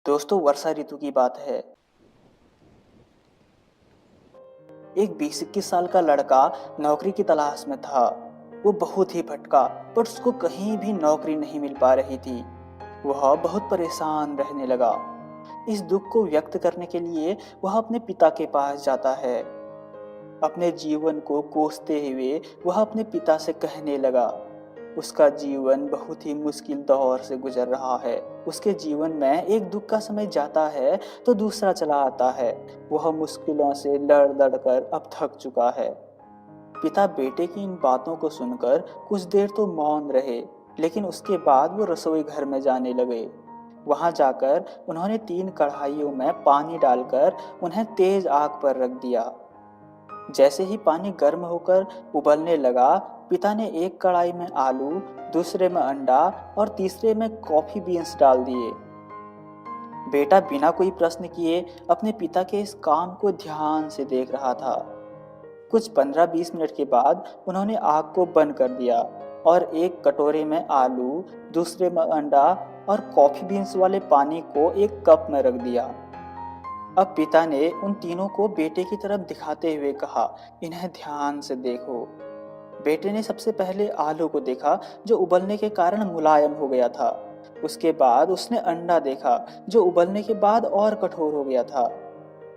दोस्तों, वर्षा ऋतु की बात है। एक 20-21 साल का लड़का नौकरी की तलाश में था। वो बहुत ही भटका, पर उसको कहीं भी नौकरी नहीं मिल पा रही थी। वह बहुत परेशान रहने लगा। इस दुख को व्यक्त करने के लिए वह अपने पिता के पास जाता है। अपने जीवन को कोसते हुए वह अपने पिता से कहने लगा। उसका जीवन बहुत ही मुश्किल दौर से गुजर रहा है। उसके जीवन में एक दुख का समय जाता है तो दूसरा चला आता है। वह मुश्किलों से लड़ लड़ कर अब थक चुका है। पिता बेटे की इन बातों को सुनकर कुछ देर तो मौन रहे, लेकिन उसके बाद वो रसोई घर में जाने लगे। वहां जाकर उन्होंने 3 कढ़ाइयों में पानी डालकर उन्हें तेज आग पर रख दिया। जैसे ही पानी गर्म होकर उबलने लगा, पिता ने एक कढ़ाई में आलू, दूसरे में अंडा और तीसरे में कॉफी बीन्स डाल दिए। बेटा बिना कोई प्रश्न किए अपने पिता के इस काम को ध्यान से देख रहा था। कुछ 15-20 मिनट के बाद उन्होंने आग को बंद कर दिया और एक कटोरे में आलू, दूसरे में अंडा और कॉफी बीन्स वाले पानी को एक कप में रख दिया। अब पिता ने उन तीनों को बेटे की तरफ दिखाते हुए कहा, इन्हें ध्यान से देखो। बेटे ने सबसे पहले आलू को देखा, जो उबलने के कारण मुलायम हो गया था। उसके बाद उसने अंडा देखा, जो उबलने के बाद और कठोर हो गया था।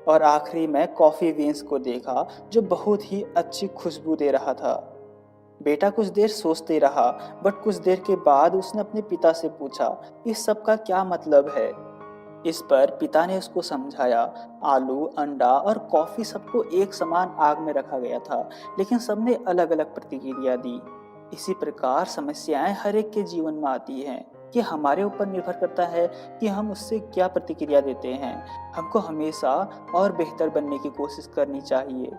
और आखिरी में कॉफी बीन्स को देखा, जो बहुत ही अच्छी खुशबू दे रहा था। बेटा कुछ देर सोचते रहा, बट कुछ देर के बाद उसने अपने पिता से पूछा, इस सब का क्या मतलब है? इस पर पिता ने उसको समझाया, आलू, अंडा और कॉफी सबको एक समान आग में रखा गया था, लेकिन सबने अलग अलग प्रतिक्रिया दी। इसी प्रकार समस्याएं हर एक के जीवन में आती हैं, कि हमारे ऊपर निर्भर करता है कि हम उससे क्या प्रतिक्रिया देते हैं। हमको हमेशा और बेहतर बनने की कोशिश करनी चाहिए।